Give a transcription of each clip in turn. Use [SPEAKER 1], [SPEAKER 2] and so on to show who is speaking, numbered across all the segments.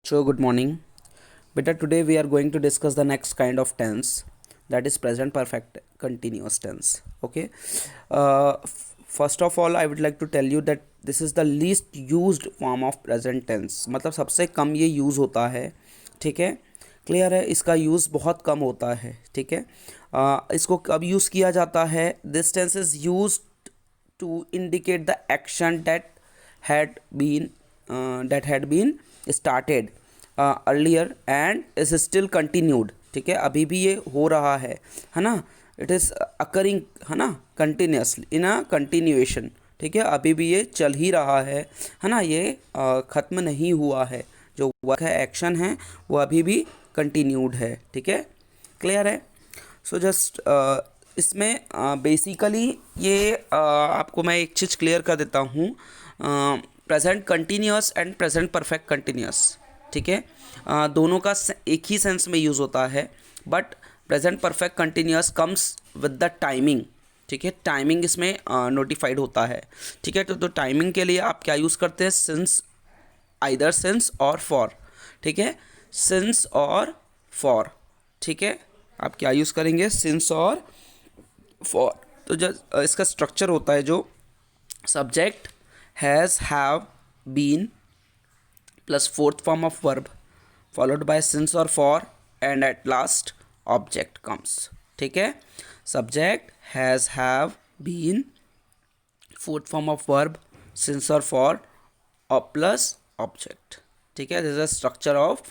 [SPEAKER 1] So, good morning. Beta, today we are going to discuss the next kind of tense, that is present perfect continuous tense. Okay. First of all, I would like to tell you that this is the least used form of present tense. मतलब सबसे कम ये use होता है. ठीक है, clear है. इसका use बहुत कम होता है. ठीक है. इसको कब यूज़ किया जाता है? This tense is use to indicate the action had been that had been started earlier and is still continued. ठीक है, अभी भी ये हो रहा है ना. इट इज़ अकरिंग, है ना, कंटिन्यूसली इन अ कंटिन्यूएशन. ठीक है, अभी भी ये चल ही रहा है ना. ये ख़त्म नहीं हुआ है. जो वर्क है, एक्शन है, वो अभी भी कंटिन्यूड है. ठीक है, क्लियर है. सो जस्ट इसमें बेसिकली ये आपको मैं एक चीज़ क्लियर कर देता हूँ. Present continuous and present perfect continuous. ठीक है, दोनों का एक ही सेंस में यूज़ होता है, but present perfect continuous comes with the timing. ठीक है, टाइमिंग इसमें नोटिफाइड होता है. ठीक है, तो टाइमिंग के लिए आप क्या यूज़ करते हैं? सिंस, आइदर सिंस और फॉर. ठीक है, सिंस और फॉर. ठीक है, आप क्या यूज़ करेंगे? सिंस और फॉर. तो जब इसका स्ट्रक्चर होता है, जो subject has, have, been plus fourth form of verb followed by since or for and at last object comes. ठीक है, subject has, have, been, fourth form of verb since or for plus object. ठीक है, this is a structure of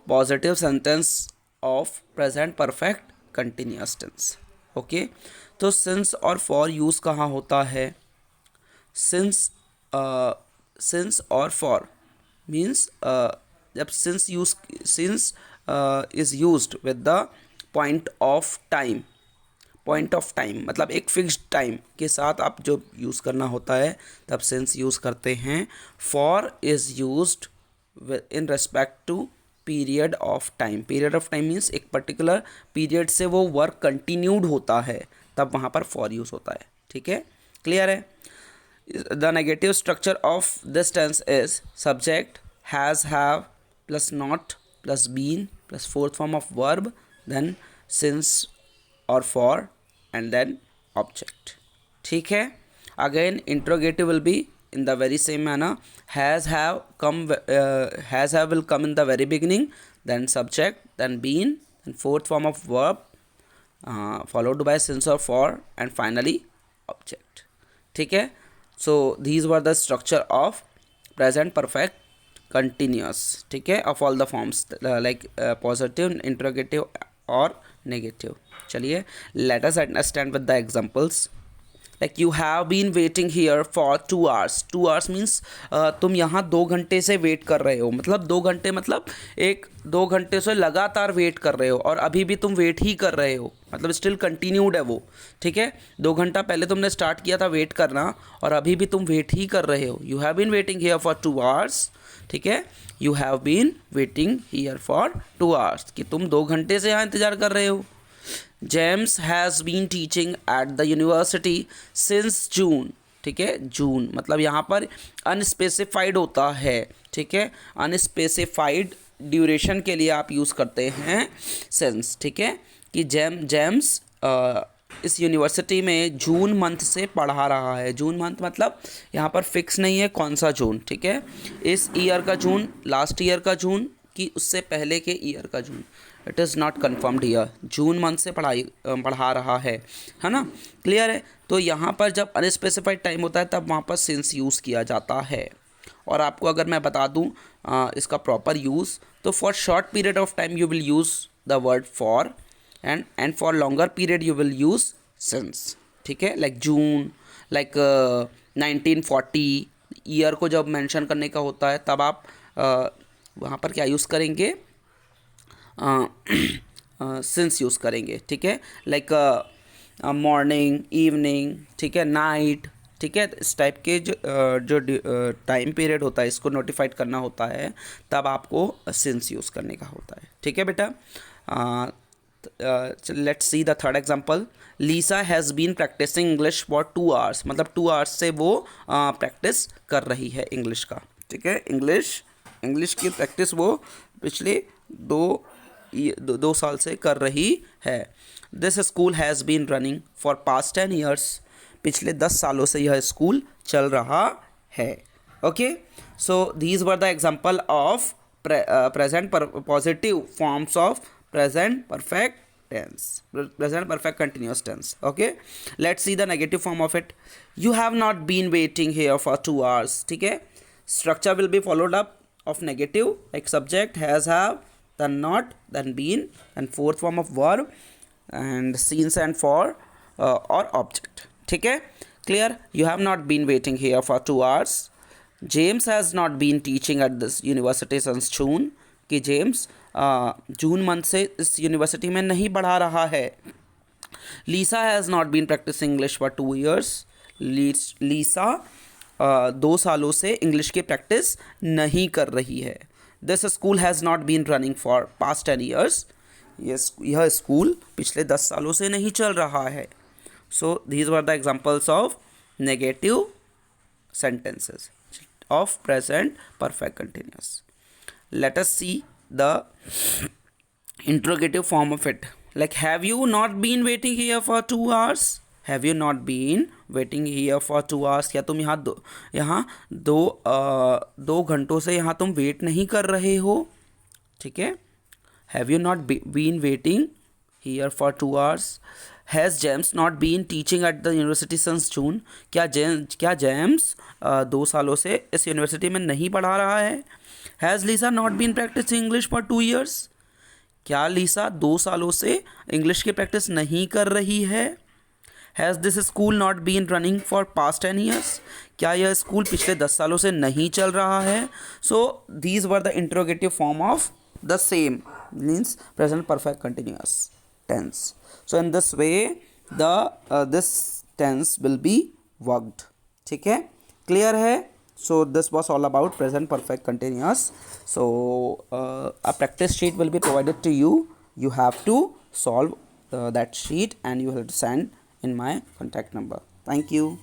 [SPEAKER 1] positive sentence of present perfect continuous tense. Okay, तो since और for use कहाँ होता है? Since और फॉर मीन्स जब since is used with the point of time. Point of time मतलब एक फिक्स्ड टाइम के साथ आप जो यूज़ करना होता है, तब सिंस यूज़ करते हैं. For is used in respect to period of time. Period of time means एक पर्टिकुलर पीरियड से वो वर्क कंटिन्यूड होता है, तब वहाँ पर फॉर यूज़ होता है. ठीक है, क्लियर है. The negative structure of this tense is subject has, have plus not plus been plus fourth form of verb, then since or for and then object. ठीक है, again interrogative will be in the very same manner. Has, have will come in the very beginning, then subject, then been, then fourth form of verb followed by since or for and finally object. ठीक है. So these were the structure of present perfect continuous. ठीक है, of all the forms like positive, interrogative और negative. चलिए, let us understand with the examples. Like you have been waiting here for 2 hours. 2 hours means तुम यहाँ 2 घंटे से wait कर रहे हो. मतलब 2 घंटे मतलब 2 घंटे से लगातार वेट कर रहे हो, और अभी भी तुम वेट ही कर रहे हो, मतलब स्टिल कंटिन्यूड है वो. ठीक है, 2 घंटा पहले तुमने स्टार्ट किया था वेट करना, और अभी भी तुम वेट ही कर रहे हो. You have been waiting here for 2 hours. ठीक है, you have been waiting here for 2 hours, कि तुम 2 घंटे से यहाँ इंतज़ार कर रहे हो. James has been teaching at the university since June. ठीक है, जून मतलब यहाँ पर अनस्पेसिफाइड होता है. ठीक है, अनस्पेसिफाइड ड्यूरेशन के लिए आप यूज़ करते हैं since. ठीक है, कि जेम्स इस यूनिवर्सिटी में जून मंथ से पढ़ा रहा है. जून मंथ मतलब यहाँ पर फिक्स नहीं है कौन सा जून. ठीक है, इस ईयर का जून, लास्ट ईयर का जून, कि उससे पहले के ईयर का June. It is not confirmed here. June month से पढ़ा रहा है ना. क्लियर है. तो यहाँ पर जब अनस्पेसिफाइड टाइम होता है, तब वहाँ पर सिंस यूज़ किया जाता है. और आपको अगर मैं बता दूँ इसका प्रॉपर यूज़, तो for short period of time you will use the word for, and for longer period you will use since. ठीक है, लाइक जून, लाइक 1940 ईयर को जब मेंशन करने का होता है, तब आप वहाँ पर क्या यूज़ करेंगे? सिंस यूज़ करेंगे. ठीक है, लाइक मॉर्निंग, इवनिंग, ठीक है, नाइट. ठीक है, इस टाइप के जो टाइम पीरियड होता है, इसको नोटिफाइड करना होता है, तब आपको सिंस यूज़ करने का होता है. ठीक है बेटा. Let's see the third example. Lisa has been practising English for 2 hours. मतलब 2 hours से वो प्रैक्टिस कर रही है इंग्लिश का. ठीक है, इंग्लिश इंग्लिश की प्रैक्टिस वो पिछले दो साल से कर रही है। This school has been running for past 10 years, पिछले 10 सालों से यह स्कूल चल रहा है। Okay, so these were the example of present positive forms of present perfect tense, present perfect continuous tense. Okay, let's see the negative form of it. You have not been waiting here for 2 hours. ठीक है, structure will be followed up of negative like subject, has, have, then not, then been, and fourth form of verb and since and for or object. ठीक है, clear? You have not been waiting here for 2 hours. James has not been teaching at this university since June, कि James जून month से इस university में नहीं पढ़ा रहा है। Lisa has not been practising English for 2 years, Lisa 2 सालों से इंग्लिश की प्रैक्टिस नहीं कर रही है। This school has not been running for past 10 years, यह स्कूल पिछले 10 सालों से नहीं चल रहा है। So these were the examples of negative sentences of present perfect continuous. Let us see the interrogative form of it. Like, have you not been waiting here for 2 hours? Have you not been waiting here for 2 hours? क्या तुम यहाँ दो घंटों से यहाँ तुम wait नहीं कर रहे हो? ठीक है, have you not been waiting here for 2 hours? Has James not been teaching at the university since June? क्या जेम्स 2 सालों से इस यूनिवर्सिटी में नहीं पढ़ा रहा है? Has Lisa not been practicing English for 2 years? क्या लीसा 2 सालों से इंग्लिश की प्रैक्टिस नहीं कर रही है? Has this school not been running for past 10 years? क्या यह स्कूल पिछले 10 सालों से नहीं चल रहा है? So these were the interrogative form of the same, means present perfect continuous tense. So in this way the this tense will be worked. ठीक है, clear है? So this was all about present perfect continuous. So a practice sheet will be provided to you. You have to solve that sheet and you have to send in my contact number. Thank you.